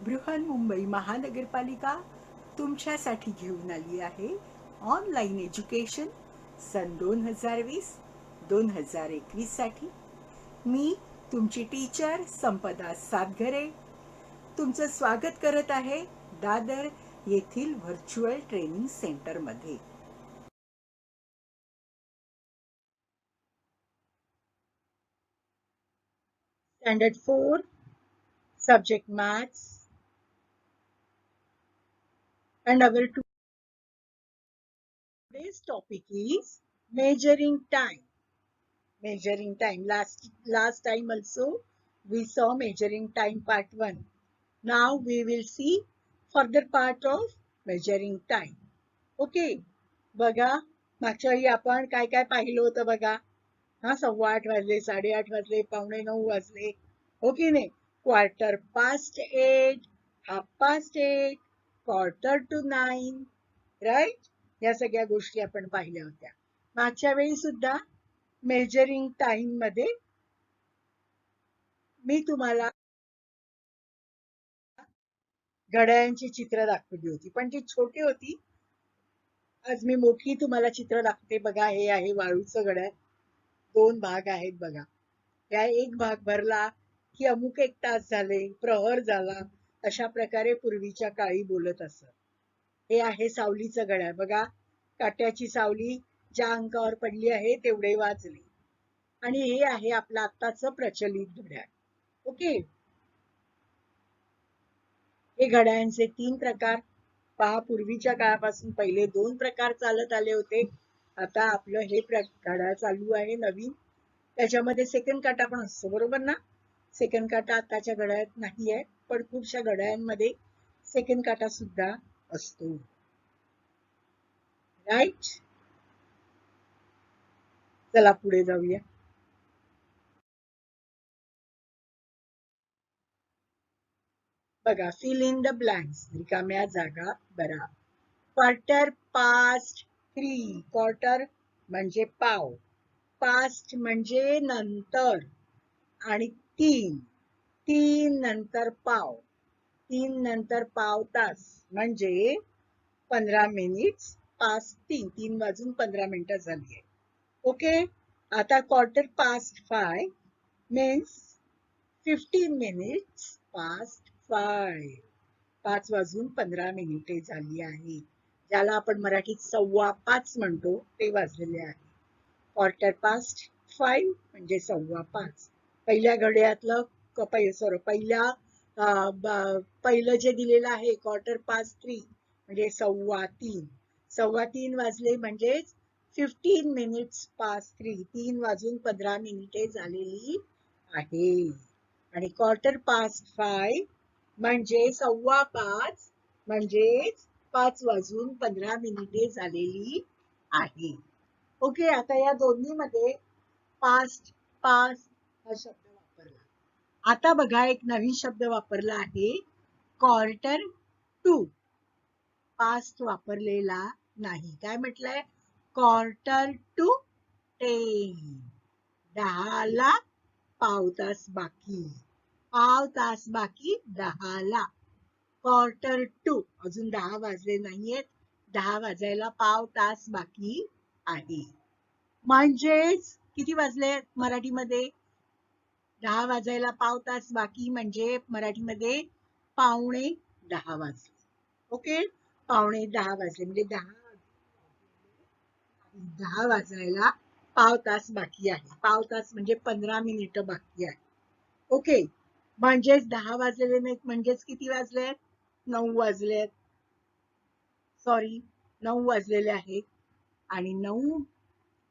बृहन्मुंबई महानगरपालिका तुमच्यासाठी घेऊन आली आहे ऑनलाईन एज्युकेशन सन 2020-2021 साठी. मी तुमची टीचर संपदा सातघरे तुमचं स्वागत करत आहे दादर येथील व्हर्च्युअल ट्रेनिंग सेंटरमध्ये. Standard 4 subject maths, and our today's topic is measuring time. Measuring time. Last time also we saw measuring time part 1. Now we will see further part of measuring time. Okay. बघा मागच्या वेळी आपण काय काय पाहिलं होतं बघा. 8:15 वाजले, 8:30 वाजले, 8:45 वाजले. हो की नाही? 8:15, 8:30, 8:45, राईट? या सगळ्या गोष्टी आपण पाहिल्या होत्या. मागच्या वेळी सुद्धा मेजरिंग टाइम मध्ये मी तुम्हाला घड्याळांची चित्र दाखवली होती, पण ती छोटी होती. आज मी मोठी तुम्हाला चित्र दाखवते. बघा, हे आहे वाळूचं घड्याळ. 2 भाग आहेत बघा. या एक भाग भरला की अमुक 1 तास झाले, प्रहर झाला, अशा प्रकारे पूर्वीच्या काळी बोलत असत. हे आहे सावलीचं घड्याळ. बघा, काट्याची सावली ज्या अंकावर पडली आहे तेवढे वाजले. आणि हे आहे आपलं आत्ताचं प्रचलित घड्याळ. ओके. हे घड्याळांचे 3 प्रकार पहा. पूर्वीच्या काळापासून पहिले 2 प्रकार चालत आले होते. आता आपलं हे घड्याळ चालू आहे नवीन. त्याच्यामध्ये सेकंड काटा पण असतो, बरोबर ना? सेकंड काटा आताच्या घड्याळात नाही आहे, पण खूपशा घड्याळांमध्ये सेकंड काटा सुद्धा असतो, राईट? चला पुढे जाऊया. बघा, फिल इन द ब्लँक्स, रिकाम्या जागा भरा. 3:15. क्वार्टर म्हणजे पाव, पास्ट म्हणजे नंतर, आणि 3 नंतर पाव, 3 नंतर पाव तास म्हणजे 15 मिनिट. 5:03, 3 वाजून 15 मिनिटं झाली आहे. ओके. आता 5:15 मीन्स 15 मिनिट्स पास्ट 5. 5 वाजून 15 मिनिटे झाली आहे. ज्याला आपण मराठीत 5:15 म्हणतो ते वाजलेले आहे. 5:15 म्हणजे 5:15. पहिल्या घड्याळातलं पहिलं जे दिलेलं आहे 3:15 म्हणजे 3:15. 3:15 वाजले म्हणजे 15 मिनिट्स पास्ट 3. 3 वाजून 15 मिनिटे झालेली आहे. आणि 5:15 म्हणजे 5:15 म्हणजे 5 वाजून 15 मिनिटे झालेली आहे. ओके. आता या दोन्ही मध्ये पास्ट पास्ट हा शब्द वापरला. आता बघा, एक नवीन शब्द वापरला आहे, 1/4. पास्ट वापरलेला नाही. काय म्हटलंय? 9:45. 10ला पाव तास बाकी. पाव तास बाकी 10ला. 1/4. अजून 10 वाजले नाहीयेत. 10 वाजायला पाव तास बाकी आहे. म्हणजेच किती वाजले मराठीमध्ये? 10 वाजायला पाव तास बाकी म्हणजे मराठीमध्ये 9:45 वाजले. ओके. 9:45 वाजले म्हणजे 10 वाजायला पाव तास बाकी आहे. पाव तास म्हणजे 15 मिनिटं बाकी आहे. ओके. म्हणजेच 10 वाजलेले नाहीत, म्हणजेच किती वाजले? 9 वाजले. सॉरी, 9 वाजलेले आहेत. आणि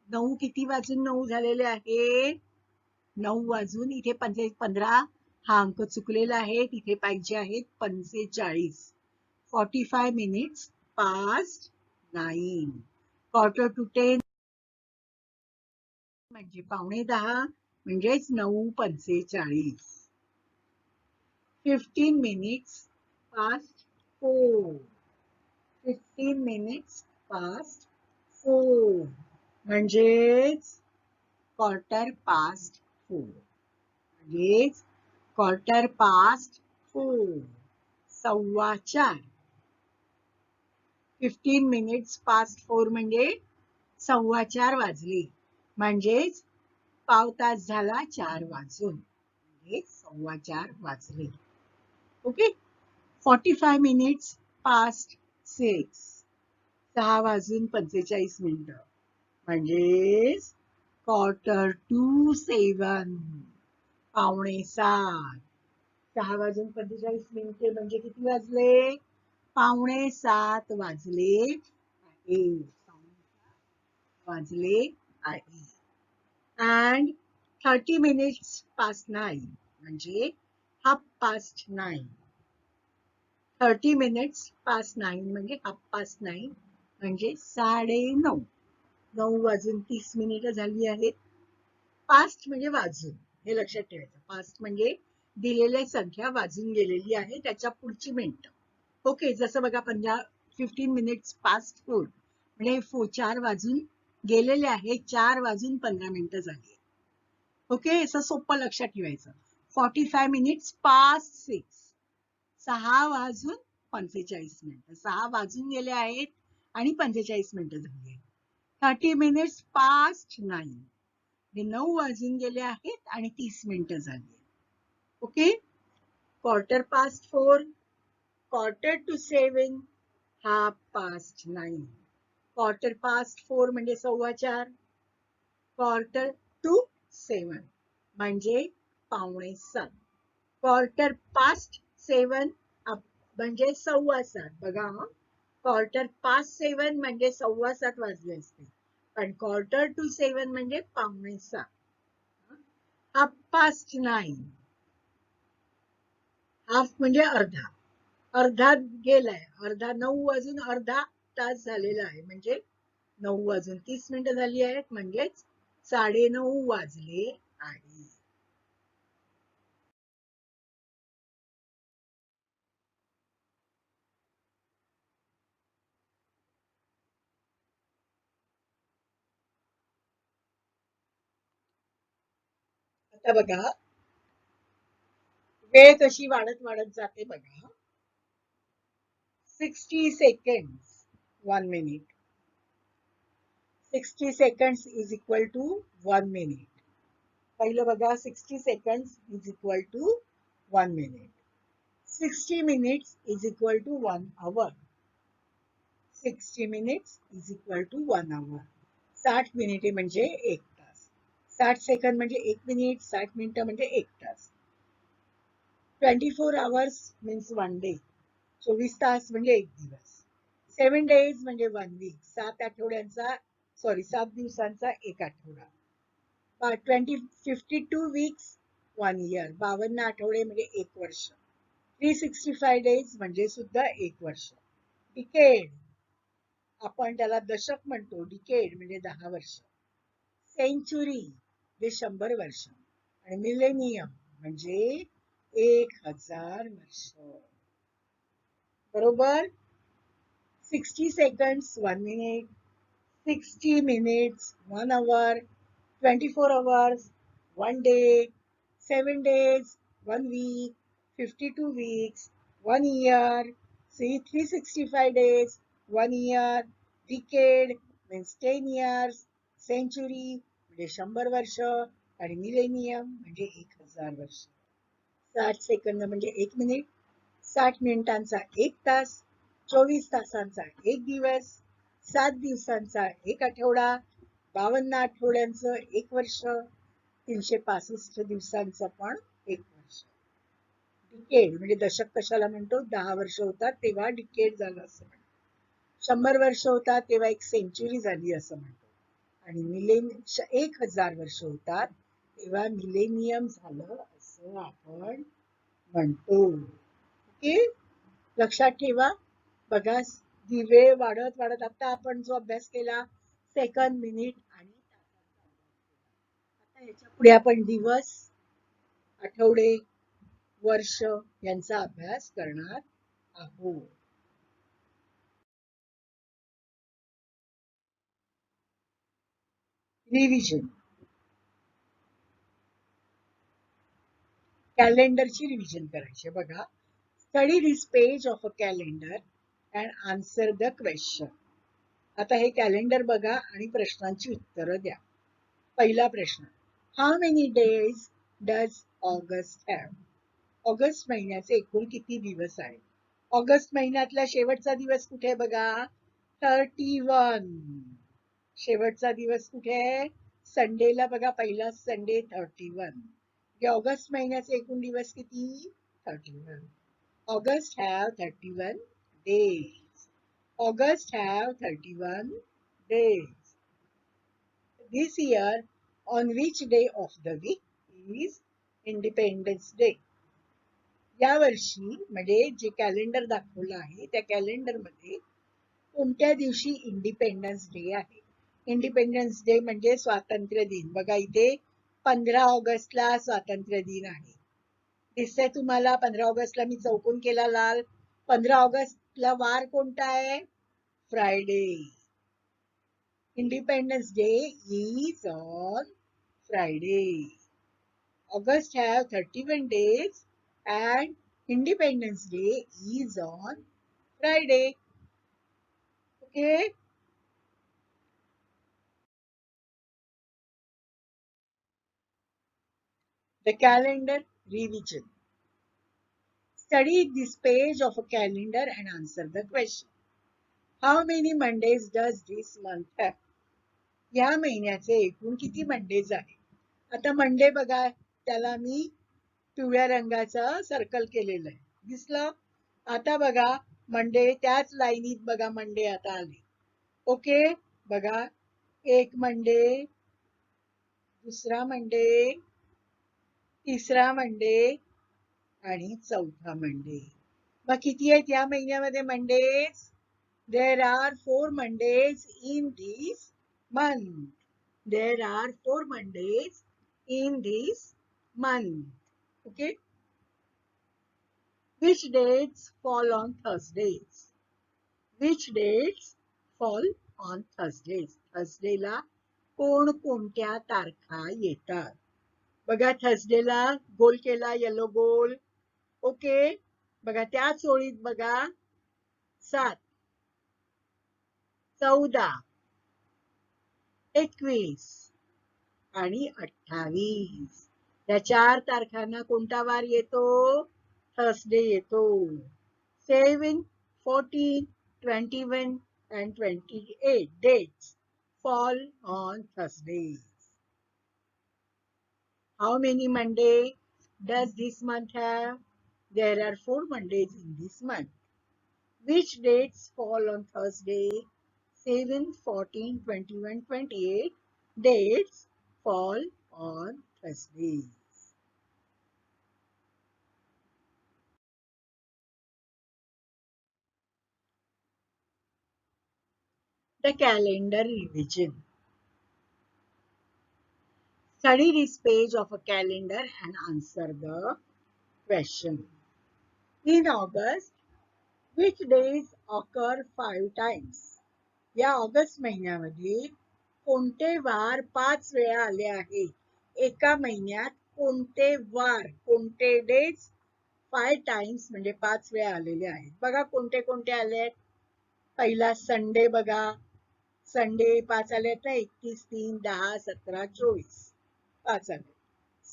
9 किती वाजून 9 झालेले आहे? 9 वाजून इथे 15 हा अंक चुकलेला आहे. तिथे पाहिजे आहेत 45. 45 मिनिट्स पास्ट 9. 9:45 म्हणजे 9:15 म्हणजेच 9:45. 15 मिनिट्स पास्ट 4. 15 मिनिट्स पास्ट 4 म्हणजेच 4:15. म्हणजेच 4:15 4, 4:15. 15 minutes past 4 म्हणजे 4:15 वाजले. म्हणजेच पाव तास झाला 4 वाजून. म्हणजे 4:15 वाजले. ओके. 45 minutes past 6. 6 वाजून 45 मिनिटं. म्हणजेच quarter to 7. पावणे 7. 6 वाजून 45 मिनिटे म्हणजे किती वाजले? पावणे 7 वाजले आहे. वाजले आहे. And 30 minutes past 9 म्हणजे 9:30. 30 minutes past 9 म्हणजे 9:30 म्हणजे 9:30. 9 वाजून 30 मिनिटं झाली आहेत. पास्ट म्हणजे वाजून, हे लक्षात ठेवायचं. पास्ट म्हणजे दिलेली संख्या वाजून गेलेली आहे त्याच्या पुढची मिनिटं. ओके. जसं बघा 15 minutes past 4 म्हणजे 4 वाजून गेलेले आहे. 4 वाजून 15 मिनिटं झाली. ओके. असं सोपं लक्षात ठेवायचं. 45 minutes past 6. 6 वाजून 45 मिनिटं. 6 वाजून गेले आहेत आणि 45 मिनिटं झाली आहेत. 30 minutes past 9. 9 वाजून गेले आहेत आणि 30 मिनिटं झाली. ओके. Quarter-past 4, Quarter-to-7, 9:30. Quarter-past 4 म्हणजे 4:15. Quarter-to-7 म्हणजे पावणे 7. Quarter-past 7 म्हणजे 7:15. बघा, Quarter-past 7 म्हणजे 7:15 वाजले असते. पण Quarter-to-7 म्हणजे पावणे 7. 9:30. हाफ म्हणजे अर्धा. अर्धा गेलाय. 9 वाजून अर्धा तास झालेला आहे. म्हणजे 9 वाजून 30 मिनिटं झाली आहेत. म्हणजेच 9:30 वाजले आहे. आता बघा, वेळ कशी वाढत वाढत जाते बघा. 60 seconds 1 minute. 60 seconds is equal to 1 minute. पहिलं बघा, 60 seconds is equal to 1 minute. 60 minutes is equal to 1 hour. 60 minutes is equal to 1 hour. 60 मिनिटे म्हणजे 1 तास. 60 सेकंद म्हणजे 1 मिनिट. 60 मिनिटं म्हणजे 1 तास. 24 hours means 1 day. 24 तास म्हणजे 1 दिवस. 7 days म्हणजे 1 week. 7 दिवसांचा 1 आठवडा. 52 weeks 1 year. 52 आठवडे म्हणजे 1 वर्ष. 365 days म्हणजे सुद्धा 1 वर्ष. डिकेड, आपण त्याला दशक म्हणतो. डिकेड म्हणजे 10 वर्ष. सेंचुरी म्हणजे 100 वर्ष. आणि मिलेनियम म्हणजे 1000 वर्ष. बरोबर. 60 seconds 1 minute, 60 minutes 1 hour, 24 hours 1 day, 7 days 1 week, 52 weeks 1 year, 365 days 1 year, decade means 10 years, century म्हणजे 100 वर्ष आणि मिलेनियम म्हणजे 1000 वर्ष. 60 सेकंद म्हणजे 1 मिनिट. 60 मिनिटांचा 1 तास. 24 तासांचा 1 दिवस. 7 दिवसांचा 1 आठवडा. 52 आठवड्यांचं 1 वर्ष. 365 दिवसांचं पण 1 वर्ष. डिकेड म्हणजे दशक कशाला म्हणतो? 10 वर्ष होतात तेव्हा डिकेड झालं असं म्हणतो. 100 वर्ष होतात तेव्हा एक सेंचुरी झाली असं म्हणतो. आणि 1000 वर्ष होतात तेव्हा मिलेनियम झालं असं आपण म्हणतो. ओके. लक्षात ठेवा. बघा, वेळ वाढत वाढत आता आपण जो अभ्यास केला सेकंद, मिनिट आणि तासांचा अभ्यास केला. आता याच्या पुढे आपण दिवस, आठवडे, वर्ष यांचा अभ्यास करणार आहोत. रिव्हिजन. कॅलेंडरची रिव्हिजन करायची. बघा, Study this page of a calendar and answer the question. आता हे कॅलेंडर बघा आणि प्रश्नांची उत्तरं द्या. पहिला प्रश्न. How many days does August have? August महिन्याचे एकूण किती दिवस आहेत? ऑगस्ट महिन्यातला शेवटचा दिवस कुठे आहे बघा? 31. शेवटचा दिवस कुठे आहे? संडेला बघा, पहिला संडे 31. ऑगस्ट महिन्याचे एकूण दिवस किती? 31. August have 31 days. August have 31 days. This year, on which day of the week is Independence Day? या वर्षी म्हणजे जे कॅलेंडर दाखवलं आहे त्या कॅलेंडर मध्ये कोणत्या दिवशी इंडिपेंडन्स डे आहे? इंडिपेंडन्स डे म्हणजे स्वातंत्र्य दिन. बघा इथे 15 ऑगस्टला स्वातंत्र्य दिन आहे. दिसतंय तुम्हाला? 15 ऑगस्टला मी चौकोन केला लाल. 15 ऑगस्टला वार कोणता आहे? Friday. Independence day is on Friday. August have 31 days and Independence Day is on Friday. Okay. The calendar revision. Study this page of a calendar and answer the question. How many Mondays does this month have? या महिन्याचे एकूण किती Mondays आहे? आता Monday बघा, त्याला मी पिवळ्या रंगाचा सर्कल केलेलं आहे. दिसलं? आता बघा मंडे त्याच लाईनीत बघा मंडे आता आले. ओके, बघा एक मंडे, दुसरा मंडे, तिसरा मंडे आणि चौथा मंडे. मग किती आहेत या महिन्यामध्ये Mondays? There are 4 Mondays in this month. There are 4 Mondays in this month. Okay. Which dates fall on Thursdays? Which dates fall on Thursdays? थर्सडेला कोणकोणत्या तारखा येतात? बघा थर्सडेला गोल केला, येलो गोल. ओके, बघा त्याच ओळीत बघा 7, 14, 21 आणि 28. या 4 तारखांना कोणता वार येतो? थर्सडे येतो. 7, 14, 21 and 28 dates fall on Thursdays. How many Mondays does this month have? There are 4 Mondays in this month. Which dates fall on Thursday? 7, 14, 21, 28 dates fall on Thursdays. The calendar revision. Study this page of a calendar and answer the question. In August, which days occur 5 times? या August महिन्यामध्ये कोणते वार 5 वेळा आले आहे? एका महिन्यात कोणते वार, कोणते डेज 5 टाइम्स म्हणजे 5 वेळा आलेले आहेत? बघा कोणते कोणते आले आहेत. पहिला संडे बघा, संडे 5 आले आहेत ना, 21, 3, 10, 17, 24 5 आले.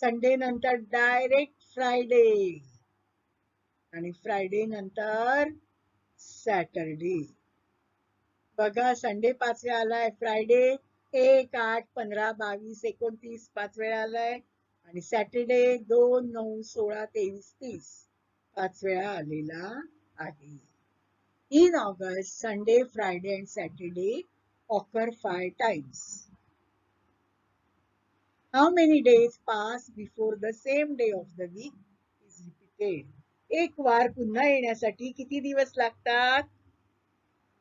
संडे नंतर डायरेक्ट फ्रायडे आणि फ्रायडे नंतर सॅटरडे. बघा संडे 5 वेळा आलाय, फ्रायडे 1, 8, 15, 22, 29 5 वेळा आलाय आणि सॅटरडे 2, 9, 16, 23, 30 5 वेळा आलेला आहे. In August, Sunday, Friday and Saturday occur 5 times. How many days pass before the same day of the week is repeated? एक वार पुन्हा येण्यासाठी किती दिवस लागतात?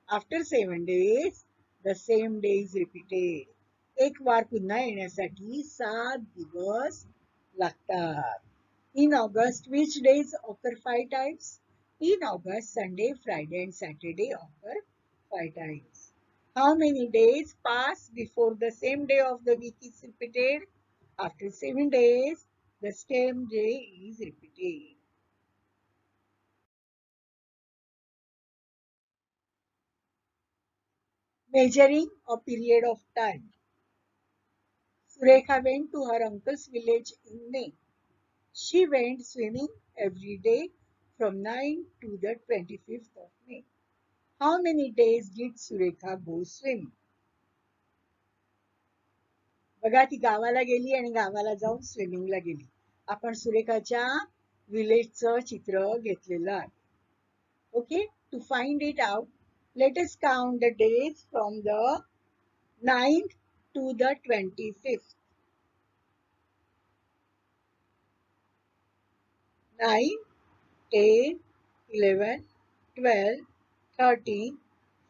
After 7 days, the same day is repeated. एक वार पुन्हा येण्यासाठी 7 दिवस लागतात. In August, which days occur 5 times? In August, Sunday, Friday and Saturday occur 5 times. How many days pass before the same day of the week is repeated? After 7 days, the same day is repeated. Measuring a period of time. Surekha went to her uncle's village in May. She went swimming every day from 9 to the 25th of May. How many days did Surekha go swimming? बघा ती गावाला गेली आणि गावाला जाऊन स्विमिंगला गेली. आपण सुरेखाच्या विलेजचं चित्र घेतलेलं आहे. Okay, to find it out, let us count the days from the 9th to the 25th. 9, 10, 11, 12, 13,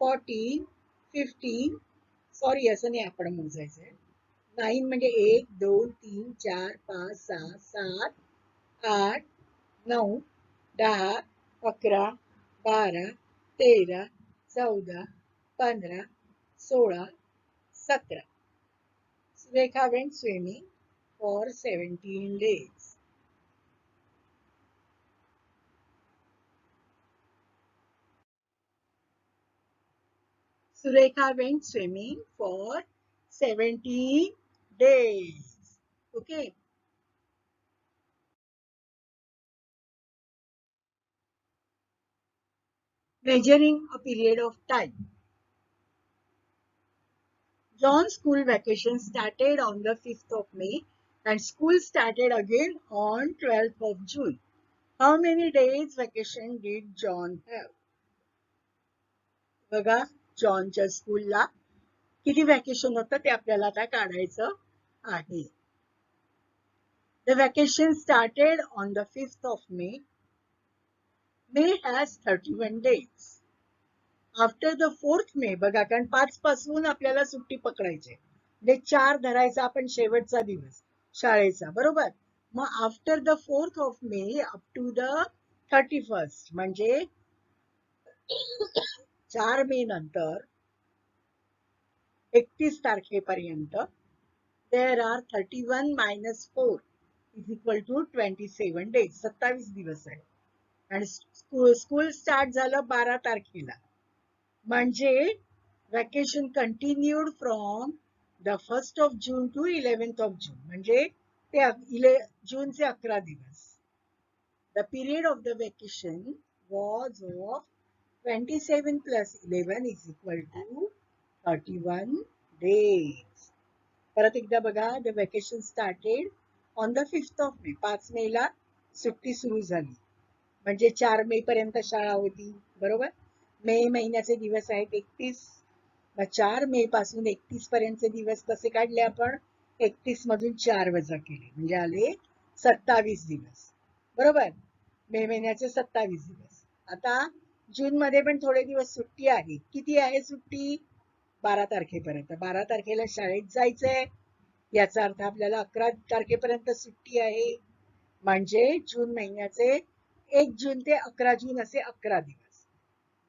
14, 15. Sorry असं नाही आपण मोजायचंय. 9 म्हणजे 1, 2, 3, 4, 5, 6, 7, 8, 9, 10, 11, 12, 13, 14, 15, 16, 17. Surekha went swimming for 17 days. Surekha went swimming for 17 days. Okay. Measuring a period of time. John's school vacation started on the 5th of May and school started again on 12th of June. How many days vacation did John have? बघा, जॉनच्या स्कूलला किती vacation होतं ते आपल्याला आता काढायचं आहे. The vacation started on the 5th of May. May has 31 days. After the 4th May, बघा कारण 5 पासून आपल्याला सुट्टी पकडायची. म्हणजे 4 धरायचा आपण शेवटचा दिवस शाळेचा, बरोबर. मग after the 4th of May up to the 31st म्हणजे 4 मे नंतर 31 तारखेपर्यंत there are 31 minus 4 is equal to 27 days. 27 दिवस आहे. आणि स्कूल स्टार्ट झालं 12 तारखेला. म्हणजे vacation continued from the 1st of June to 11th of June. म्हणजे ते जूनचे 11 दिवस. The period of the vacation was of 27 plus 11 is equal to 31 days. परत एकदा बघा, the vacation started on the 5th of May. 5 मेला सुट्टी सुरू झाली. म्हणजे 4 मे पर्यंत शाळा होती, बरोबर. मे महिन्याचे दिवस आहेत 31. मग 4 मे पासून 31 पर्यंतचे दिवस कसे काढले आपण? 31 मधून 4 वजा केले म्हणजे आले 27 दिवस, बरोबर. मे महिन्याचे 27 दिवस. आता जून मध्ये पण थोडे दिवस सुट्टी आहे. किती आहे सुट्टी? 12 तारखेपर्यंत. 12 तारखेला शाळेत जायचंय, याचा अर्थ आपल्याला 11 तारखेपर्यंत सुट्टी आहे. म्हणजे जून महिन्याचे 1 जून ते 11 जून असे 11 दिवस.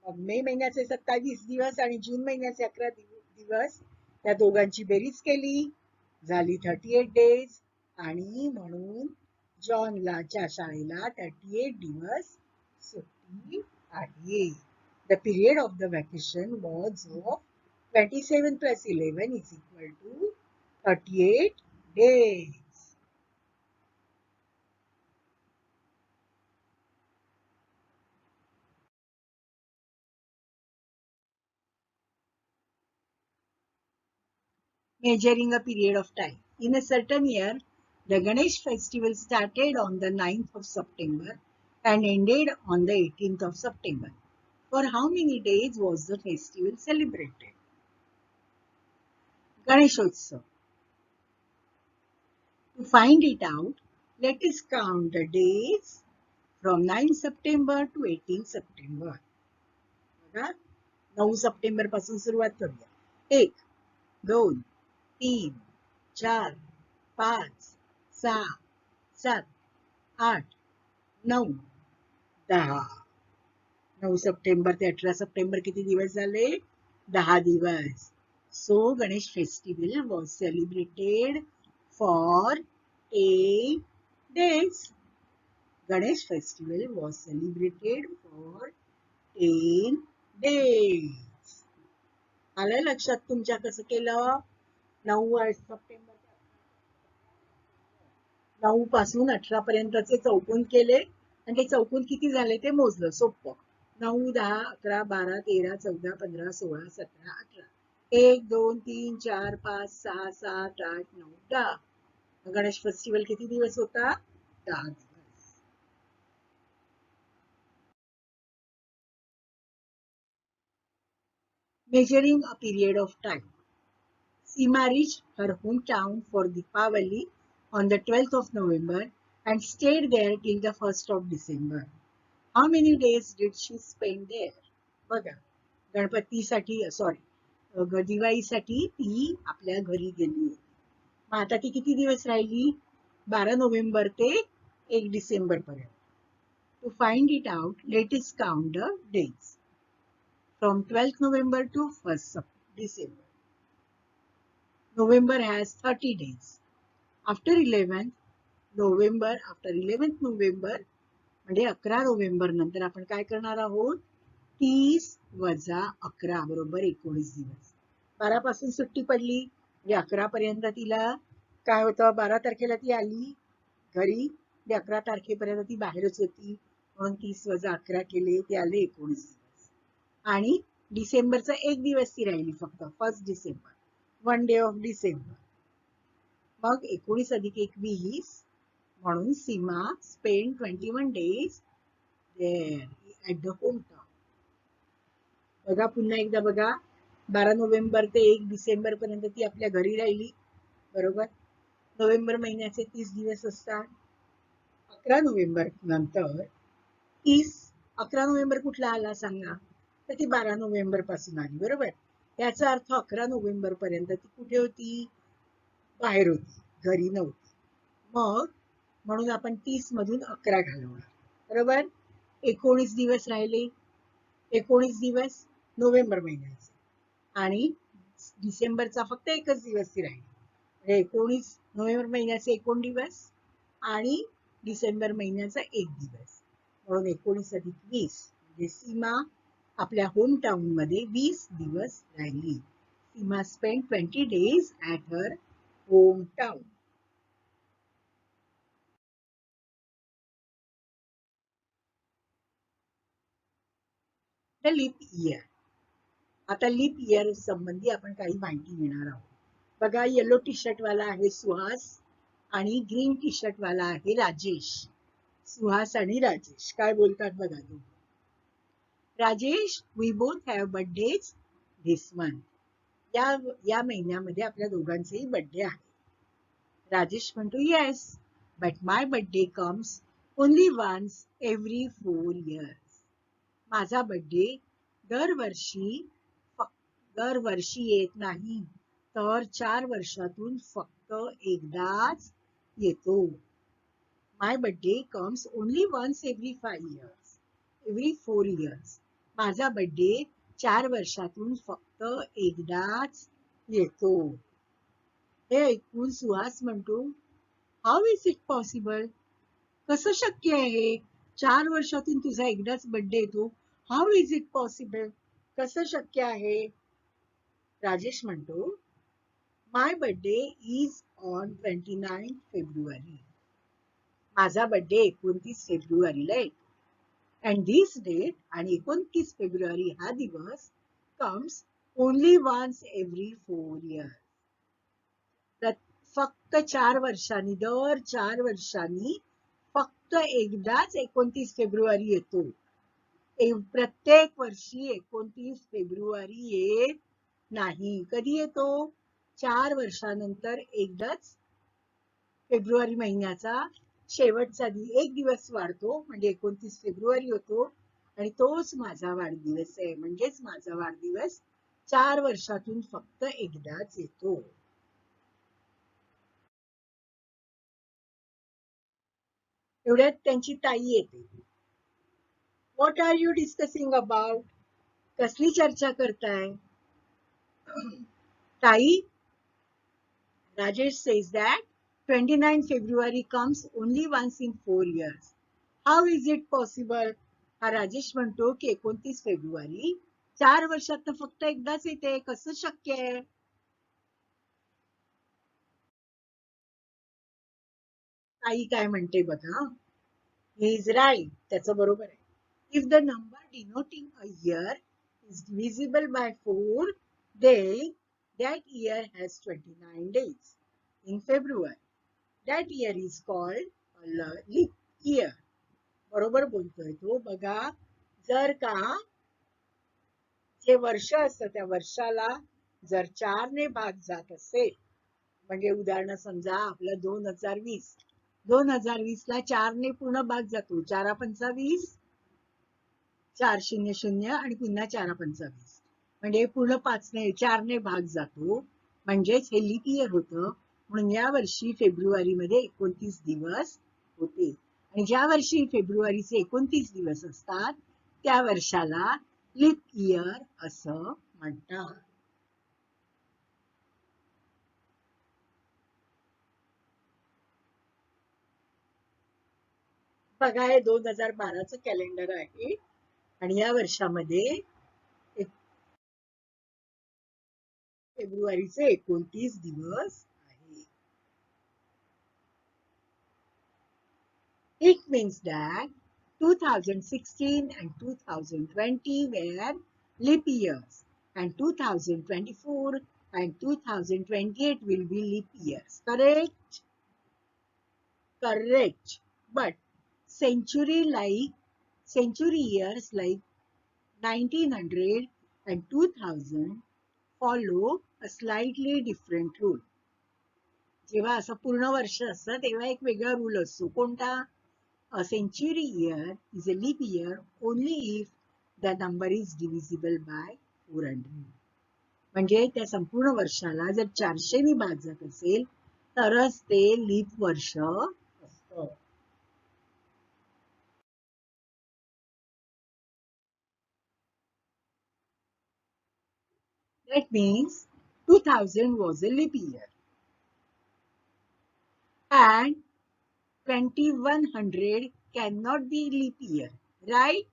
मग मे महिन्याचे 27 दिवस आणि जून महिन्याचे 11 दिवस, त्या दोघांची बेरीज केली, झाली 38 डेज. आणि म्हणून जॉनला च्या शाळेला 38 दिवस सुट्टी आहे. The period of the vacation was of 27 plus 11 is equal to 38 days. Measuring a period of time. In a certain year, the Ganesh festival started on the 9th of September and ended on the 18th of September. For how many days was the festival celebrated? Ganeshotsav. To find it out, let us count the days from 9 September to 18 September. 9 September पासून सुरुवात करूया. 1, 2, 3, 4, 5, 6, 7, 8, 9, 10. 9 September ते 18 September किती दिवस झाले? 10 दिवस. So Ganesh festival was celebrated for 8 days. Ganesh festival was celebrated for 10 days. आलं लक्षात तुमच्या कसं केलं? 9 सप्टेंबर 9 पासून 18 पर्यंतचे चौकोन केले आणि ते चौकोन किती झाले ते मोजलं. सोपं. 9, 10, 11, 12, 13, 14, 15, 16, 17, 18. 1, 2, 3, 4, 5, 6, 7, 8, 9, 10. गणेश फेस्टिवल किती दिवस होता? 10 दिवस. Measuring a period of time. Seema reached her hometown for Deepavali on the 12th of November and stayed there till the 1st of December. How many days did she spend there? बघा, गणपतीसाठी sorry दिवाळीसाठी ती आपल्या घरी गेली होती. मग आता ती किती दिवस राहिली? 12 नोव्हेंबर ते 1 डिसेंबर पर्यंत. To find it out, let us count the days. From 12th November to 1st December. November has 30 days. After 11th November, after 11th November, म्हणजे 11 नोव्हेंबर नंतर आपण काय करणार आहोत? 30 वजा 11 बरोबर 19 दिवस. 12 पासून सुट्टी पडली म्हणजे 11 पर्यंत तिला काय होतं? 12 तारखेला ती आली घरी, 11 तारखेपर्यंत ती बाहेरच होती, म्हणून 30 वजा 11 केले, ते आले 19 दिवस. आणि डिसेंबरचा 1 दिवस ती राहिली फक्त, 1 डिसेंबर, 1 डे ऑफ डिसेंबर. मग 19 अधिक 21 म्हणून सीमा spend 21 days there at the hometown. बघा पुन्हा एकदा बघा, 12 नोव्हेंबर ते 1 डिसेंबर पर्यंत ती आपल्या घरी राहिली, बरोबर. नोव्हेंबर महिन्याचे 30 दिवस असतात. 11 नोव्हेंबर नंतर 11 नोव्हेंबर कुठला आला सांगा? तर ती 12 नोव्हेंबर पासून आली, बरोबर. याचा अर्थ 11 नोव्हेंबर पर्यंत ती कुठे होती? बाहेर होती, घरी नव्हती. मग म्हणून आपण 30 मधून 11 घालवणार, बरोबर. 19 दिवस राहिले. 19 दिवस नोव्हेंबर महिन्याचे आणि डिसेंबरचा फक्त एकच दिवस ती राहिली, म्हणजे 19 नोव्हेंबर महिन्याचे 19 दिवस आणि डिसेंबर महिन्याचा 1 दिवस, म्हणून 19 अधिक 20 म्हणजे सीमा आपल्या होम टाउन मध्ये 20 दिवस राहिली. Seema spend 20 days at her hometown. The leap year. आता लीप इयर संबंधी आपण काही माहिती घेणार आहोत. बघा, येलो टी शर्ट वाला आहे सुहास आणि ग्रीन टी शर्ट वाला आहे राजेश. सुहास आणि राजेश काय बोलतात बघा तुम्ही. Rajesh, we both have birthdays this month. या महिन्यामध्ये आपल्या दोघांचेही बर्थडे आहे. राजेश म्हणतो, yes, but my birthday comes only once every 4 years. माझा बर्थडे दरवर्षी येत नाही, तर 4 वर्षातून फक्त एकदाच येतो. My birthday comes only once every 4 years. माझा बर्थडे 4 वर्षातून फक्त एकदाच येतो. हे ऐकून सुहास म्हणतो, हाऊ इज इट पॉसिबल? कसं शक्य आहे? 4 वर्षातून तुझा एकदाच बर्थडे येतो. How is it possible? कसं शक्य आहे? राजेश म्हणतो, माय बर्थडे इज ऑन 29 फेब्रुवारी. माझा बर्थडे 29 फेब्रुवारीला येतो. अँड दिस डेट, आणि 29 फेब्रुवारी हा दिवस, comes only once every 4 years. फक्त 4 वर्षांनी, दर 4 वर्षांनी फक्त एकदाच 29 फेब्रुवारी येतो. प्रत्येक वर्षी 29 फेब्रुवारी येत नाही. कधी येतो? 4 वर्षानंतर एकदाच फेब्रुवारी महिन्याचा शेवटचा एक दिवस वाढतो, म्हणजे 29 फेब्रुवारी होतो, आणि तोच माझा वाढदिवस आहे. म्हणजेच माझा वाढदिवस 4 वर्षातून फक्त एकदाच येतो. एवढ्यात त्यांची ताई येते. What are you discussing about? कसली चर्चा करताय? ताई, Rajesh says that 29 February comes only once in 4 years. How is it possible? हा राजेश म्हणतो की 29 फेब्रुवारी 4 वर्षात फक्त एकदाच येते, कसं शक्य आहे? आई काय म्हणते बघा. ही इज राईट, त्याचं बरोबर आहे. If the number denoting a year is divisible by 4, then that year has 29 days. In February, that year is called a leap year. बरोबर बोलतोय तो. बघा, जर का जे वर्ष असतं त्या वर्षाला जर 4 ने भाग जात असेल, म्हणजे उदाहरण समजा आपलं 2020, 2020 ला 4 ने पूर्ण भाग जातो. 4 पंचा 20, 4 शून्य शून्य आणि पुन्हा 4 पंचा 20, म्हणजे पूर्ण 5 ने 4 ने भाग जातो. म्हणजेच हे लीप इयर होतं. म्हणून या वर्षी फेब्रुवारीमध्ये 29 दिवस होते. आणि ज्या वर्षी फेब्रुवारीचे 29 दिवस असतात त्या वर्षाला लीप इयर असं म्हणतात. बघा, हे 2012चं कॅलेंडर आहे आणि या वर्षामध्ये फेब्रुवारीचे 29 दिवस आहे. It means that 2016 and 2020 were leap years, and 2024 and 2028 will be leap years. Correct? Correct. But century years like 1900 and 2000 follow a slightly different rule. जेव्हा असं पूर्ण वर्ष असतं तेव्हा एक वेगळा रूल असतो. कोणता? A century year is a leap year only if the number is divisible by 400. म्हणजे त्या संपूर्ण वर्षाला जर 400 ने भाग जात असेल तरच ते लीप वर्ष असतं. That means 2000 was a leap year. And 2100 cannot be leap year, right?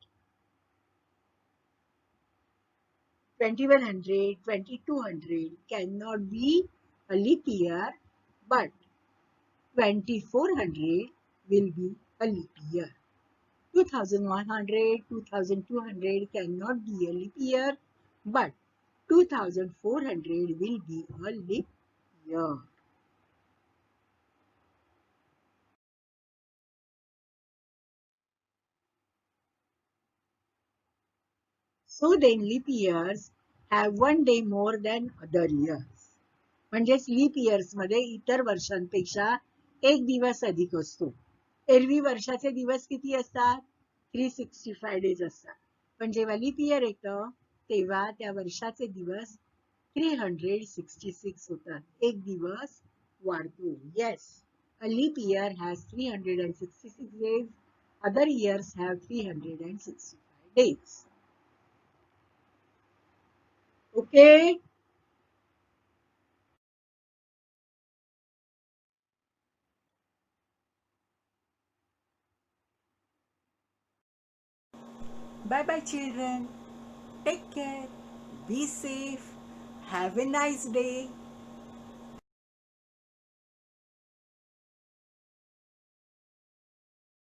2100, 2200 cannot be a leap year, but 2400 will be a leap year. 2100, 2200 cannot be a leap year, but 2400 will be a leap year. So then leap years have one day more than other years. म्हणजेच leaf years मध्ये इतर वर्षांपेक्षा एक दिवस अधिक असतो. एरवी वर्षाचे दिवस किती असतात? 365 डेज असतात. पण जेव्हा लीप इयर येतं तेव्हा त्या वर्षाचे दिवस 366 होतात. एक दिवस वाढतो. Yes, a leap year has 366 days. Other years have 365 days. Okay? Bye bye, children. Take care. Be safe. Have a nice day.